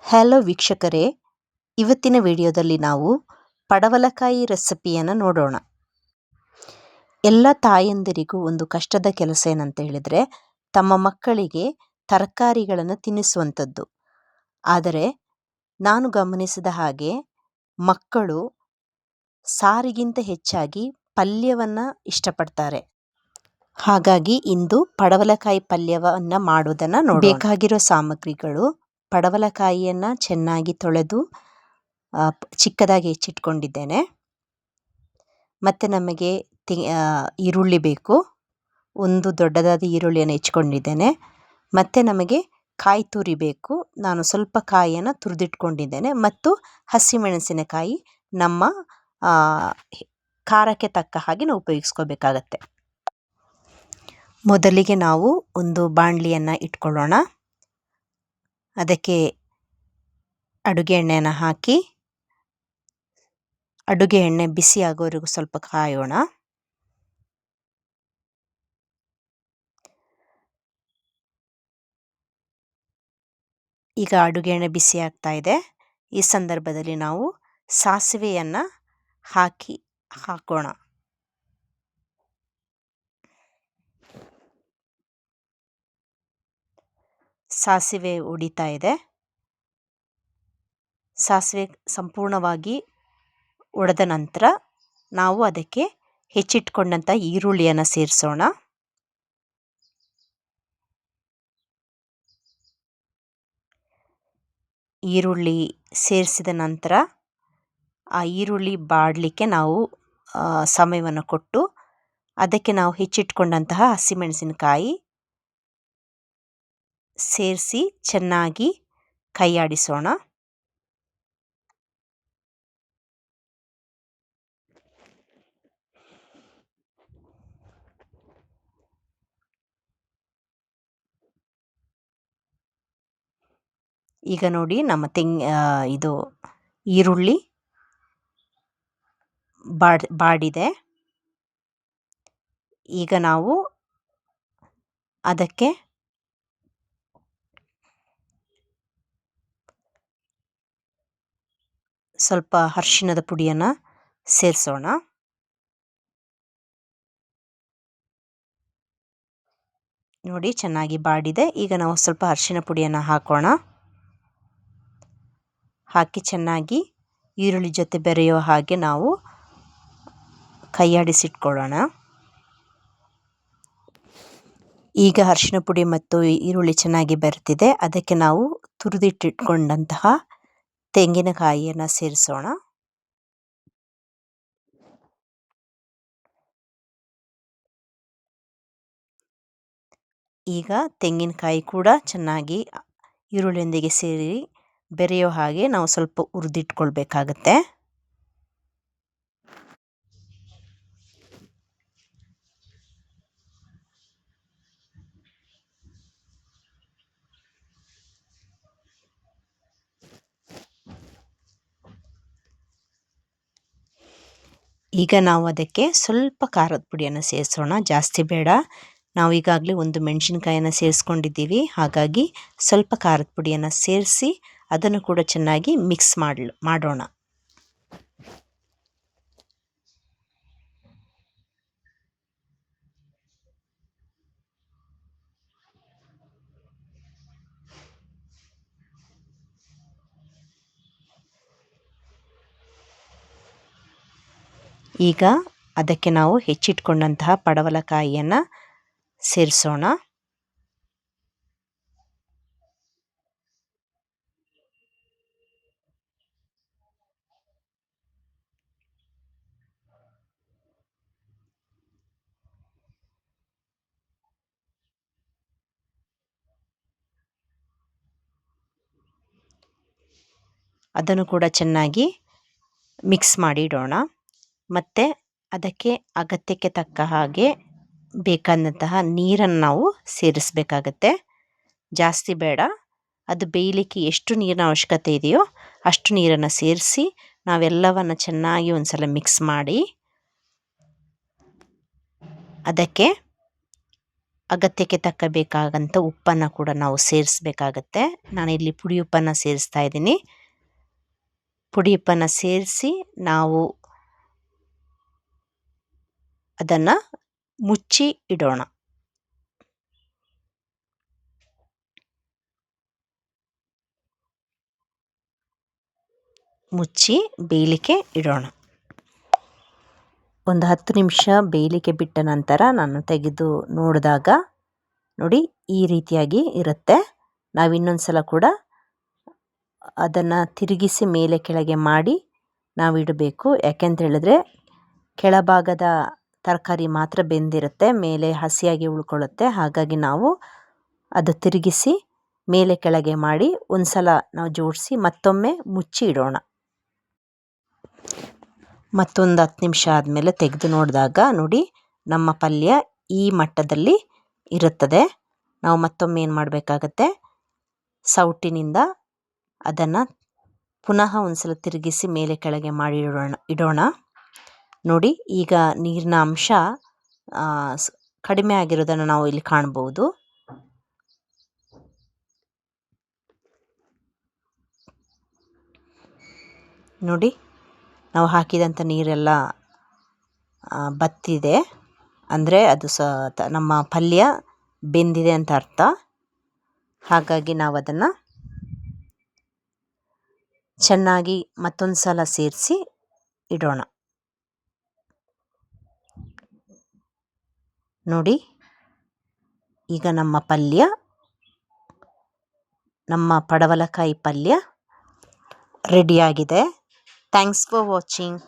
Hello ವೀಕ್ಷಕರೇ, ಇವತ್ತಿನ ವಿಡಿಯೋದಲ್ಲಿ ನಾವು ಪಡವಲಕಾಯಿ ರೆಸಿಪಿಯನ್ನು ನೋಡೋಣ. ಎಲ್ಲ ತಾಯಂದಿರಿಗೂ ಒಂದು ಕಷ್ಟದ ಕೆಲಸ ಏನಂತ ಹೇಳಿದರೆ ತಮ್ಮ ಮಕ್ಕಳಿಗೆ ತರಕಾರಿಗಳನ್ನು ತಿನ್ನಿಸುವಂಥದ್ದು. ಆದರೆ ನಾನು ಗಮನಿಸಿದ ಹಾಗೆ ಮಕ್ಕಳು ಸಾರಿಗಿಂತ ಹೆಚ್ಚಾಗಿ ಪಲ್ಯವನ್ನು ಇಷ್ಟಪಡ್ತಾರೆ. ಹಾಗಾಗಿ ಇಂದು ಪಡವಲಕಾಯಿ ಪಲ್ಯವನ್ನು ಮಾಡುವುದನ್ನು ನೋಡೋಣ. ಬೇಕಾಗಿರೋ ಸಾಮಗ್ರಿಗಳು: ಪಡವಲಕಾಯಿಯನ್ನು ಚೆನ್ನಾಗಿ ತೊಳೆದು ಚಿಕ್ಕದಾಗಿ ಹೆಚ್ಚಿಟ್ಕೊಂಡಿದ್ದೇನೆ. ಮತ್ತು ನಮಗೆ ಈರುಳ್ಳಿ ಬೇಕು, ಒಂದು ದೊಡ್ಡದಾದ ಈರುಳ್ಳಿಯನ್ನು ಹೆಚ್ಕೊಂಡಿದ್ದೇನೆ. ಮತ್ತು ನಮಗೆ ಕಾಯಿ ತುರಿ ಬೇಕು, ನಾನು ಸ್ವಲ್ಪ ಕಾಯಿಯನ್ನು ತುರಿದಿಟ್ಕೊಂಡಿದ್ದೇನೆ. ಮತ್ತು ಹಸಿಮೆಣಸಿನಕಾಯಿ ನಮ್ಮ ಖಾರಕ್ಕೆ ತಕ್ಕ ಹಾಗೆ ನಾವು ಉಪಯೋಗಿಸ್ಕೋಬೇಕಾಗತ್ತೆ. ಮೊದಲಿಗೆ ನಾವು ಒಂದು ಬಾಣಲಿಯನ್ನು ಇಟ್ಕೊಳ್ಳೋಣ. ಅದಕ್ಕೆ ಅಡುಗೆ ಎಣ್ಣೆಯನ್ನು ಹಾಕಿ ಅಡುಗೆ ಎಣ್ಣೆ ಬಿಸಿ ಆಗೋವರೆಗೂ ಸ್ವಲ್ಪ ಕಾಯೋಣ. ಈಗ ಅಡುಗೆ ಎಣ್ಣೆ ಬಿಸಿ ಆಗ್ತಾ ಇದೆ. ಈ ಸಂದರ್ಭದಲ್ಲಿ ನಾವು ಸಾಸಿವೆಯನ್ನು ಹಾಕೋಣ. ಸಾಸಿವೆ ಉಡಿತಾ ಇದೆ. ಸಾಸಿವೆ ಸಂಪೂರ್ಣವಾಗಿ ಒಡೆದ ನಂತರ ನಾವು ಅದಕ್ಕೆ ಹೆಚ್ಚಿಟ್ಕೊಂಡಂಥ ಈರುಳ್ಳಿಯನ್ನು ಸೇರಿಸೋಣ. ಈರುಳ್ಳಿ ಸೇರಿಸಿದ ನಂತರ ಆ ಈರುಳ್ಳಿ ಬಾಡಲಿಕ್ಕೆ ನಾವು ಸಮಯವನ್ನು ಕೊಟ್ಟು ಅದಕ್ಕೆ ನಾವು ಹೆಚ್ಚಿಟ್ಕೊಂಡಂತಹ ಹಸಿಮೆಣಸಿನಕಾಯಿ ಸೇರಿಸಿ ಚೆನ್ನಾಗಿ ಕೈಯಾಡಿಸೋಣ. ಈಗ ನೋಡಿ, ನಮ್ಮ ಇದು ಈರುಳ್ಳಿ ಬಾಡಿದೆ. ಈಗ ನಾವು ಅದಕ್ಕೆ ಸ್ವಲ್ಪ ಅರಿಶಿಣದ ಪುಡಿಯನ್ನು ಸೇರಿಸೋಣ. ನೋಡಿ, ಚೆನ್ನಾಗಿ ಬಾಡಿದೆ. ಈಗ ನಾವು ಸ್ವಲ್ಪ ಅರಿಶಿಣ ಪುಡಿಯನ್ನು ಹಾಕೋಣ. ಹಾಕಿ ಚೆನ್ನಾಗಿ ಈರುಳ್ಳಿ ಜೊತೆ ಬೆರೆಯೋ ಹಾಗೆ ನಾವು ಕೈಯಾಡಿಸಿಟ್ಕೊಳ್ಳೋಣ. ಈಗ ಅರಿಶಿಣ ಪುಡಿ ಮತ್ತು ಈರುಳ್ಳಿ ಚೆನ್ನಾಗಿ ಬೆರೆತಿದೆ. ಅದಕ್ಕೆ ನಾವು ತುರಿದಿಟ್ಟಿಟ್ಕೊಂಡಂತಹ ತೆಂಗಿನಕಾಯಿಯನ್ನು ಸೇರಿಸೋಣ. ಈಗ ತೆಂಗಿನಕಾಯಿ ಕೂಡ ಚೆನ್ನಾಗಿ ಈರುಳ್ಳಿಯೊಂದಿಗೆ ಸೇರಿ ಬೆರೆಯೋ ಹಾಗೆ ನಾವು ಸ್ವಲ್ಪ ಹುರಿದಿಟ್ಕೊಳ್ಬೇಕಾಗತ್ತೆ. ಈಗ ನಾವು ಅದಕ್ಕೆ ಸ್ವಲ್ಪ ಖಾರದ ಪುಡಿಯನ್ನು ಸೇರಿಸೋಣ, ಜಾಸ್ತಿ ಬೇಡ. ನಾವು ಈಗಾಗಲೇ ಒಂದು ಮೆಣಸಿನಕಾಯಿಯನ್ನು ಸೇರಿಸ್ಕೊಂಡಿದ್ದೀವಿ, ಹಾಗಾಗಿ ಸ್ವಲ್ಪ ಖಾರದ ಪುಡಿಯನ್ನು ಸೇರಿಸಿ ಅದನ್ನು ಕೂಡ ಚೆನ್ನಾಗಿ ಮಿಕ್ಸ್ ಮಾಡೋಣ. ಈಗ ಅದಕ್ಕೆ ನಾವು ಹೆಚ್ಚಿಟ್ಕೊಂಡಂತಹ ಪಡವಲಕಾಯಿಯನ್ನು ಸೇರಿಸೋಣ. ಅದನ್ನು ಕೂಡ ಚೆನ್ನಾಗಿ ಮಿಕ್ಸ್ ಮಾಡಿ ಇಡೋಣ. ಮತ್ತು ಅದಕ್ಕೆ ಅಗತ್ಯಕ್ಕೆ ತಕ್ಕ ಹಾಗೆ ಬೇಕಾದಂತಹ ನೀರನ್ನು ನಾವು ಸೇರಿಸಬೇಕಾಗತ್ತೆ. ಜಾಸ್ತಿ ಬೇಡ. ಅದು ಬೇಯಲಿಕ್ಕೆ ಎಷ್ಟು ನೀರಿನ ಅವಶ್ಯಕತೆ ಇದೆಯೋ ಅಷ್ಟು ನೀರನ್ನು ಸೇರಿಸಿ ನಾವೆಲ್ಲವನ್ನು ಚೆನ್ನಾಗಿ ಒಂದು ಸಲ ಮಿಕ್ಸ್ ಮಾಡಿ ಅದಕ್ಕೆ ಅಗತ್ಯಕ್ಕೆ ತಕ್ಕ ಬೇಕಾಗಂಥ ಉಪ್ಪನ್ನು ಕೂಡ ನಾವು ಸೇರಿಸ್ಬೇಕಾಗತ್ತೆ. ನಾನಿಲ್ಲಿ ಪುಡಿ ಉಪ್ಪನ್ನು ಸೇರಿಸ್ತಾ ಇದ್ದೀನಿ. ಪುಡಿ ಉಪ್ಪನ್ನು ಸೇರಿಸಿ ನಾವು ಅದನ್ನು ಮುಚ್ಚಿ ಇಡೋಣ. ಮುಚ್ಚಿ ಬೇಯಲಿಕ್ಕೆ ಇಡೋಣ. ಒಂದು 10 ನಿಮಿಷ ಬೇಯಲಿಕ್ಕೆ ಬಿಟ್ಟ ನಂತರ ನಾನು ತೆಗೆದು ನೋಡಿದಾಗ ನೋಡಿ ಈ ರೀತಿಯಾಗಿ ಇರುತ್ತೆ. ನಾವು ಇನ್ನೊಂದು ಸಲ ಕೂಡ ಅದನ್ನು ತಿರುಗಿಸಿ ಮೇಲೆ ಕೆಳಗೆ ಮಾಡಿ ನಾವು ಇಡಬೇಕು. ಯಾಕೆಂತ ಹೇಳಿದ್ರೆ ಕೆಳಭಾಗದ ತರಕಾರಿ ಮಾತ್ರ ಬೆಂದಿರುತ್ತೆ, ಮೇಲೆ ಹಸಿಯಾಗಿ ಉಳ್ಕೊಳ್ಳುತ್ತೆ. ಹಾಗಾಗಿ ನಾವು ಅದು ತಿರುಗಿಸಿ ಮೇಲೆ ಕೆಳಗೆ ಮಾಡಿ ಒಂದು ಸಲ ನಾವು ಜೋಡಿಸಿ ಮತ್ತೊಮ್ಮೆ ಮುಚ್ಚಿ ಇಡೋಣ. ಮತ್ತೊಂದು 10 ನಿಮಿಷ ಆದಮೇಲೆ ತೆಗೆದು ನೋಡಿದಾಗ ನೋಡಿ ನಮ್ಮ ಪಲ್ಯ ಈ ಮಟ್ಟದಲ್ಲಿ ಇರುತ್ತದೆ. ನಾವು ಮತ್ತೊಮ್ಮೆ ಏನು ಮಾಡಬೇಕಾಗತ್ತೆ, ಸೌಟಿನಿಂದ ಅದನ್ನು ಪುನಃ ಒಂದು ಸಲ ತಿರುಗಿಸಿ ಮೇಲೆ ಕೆಳಗೆ ಮಾಡಿ ಇಡೋಣ. ನೋಡಿ ಈಗ ನೀರಿನ ಅಂಶ ಕಡಿಮೆ ಆಗಿರೋದನ್ನು ನಾವು ಇಲ್ಲಿ ಕಾಣ್ಬೋದು. ನೋಡಿ ನಾವು ಹಾಕಿದಂಥ ನೀರೆಲ್ಲ ಬತ್ತಿದೆ, ಅಂದರೆ ಅದು ನಮ್ಮ ಪಲ್ಯ ಬೆಂದಿದೆ ಅಂತ ಅರ್ಥ. ಹಾಗಾಗಿ ನಾವು ಅದನ್ನು ಚೆನ್ನಾಗಿ ಮತ್ತೊಂದು ಸಲ ಸೇರಿಸಿ ಇಡೋಣ. ನೋಡಿ ಈಗ ನಮ್ಮ ಪಲ್ಯ, ನಮ್ಮ ಪಡವಲಕಾಯಿ ಪಲ್ಯ ರೆಡಿಯಾಗಿದೆ. Thanks for watching.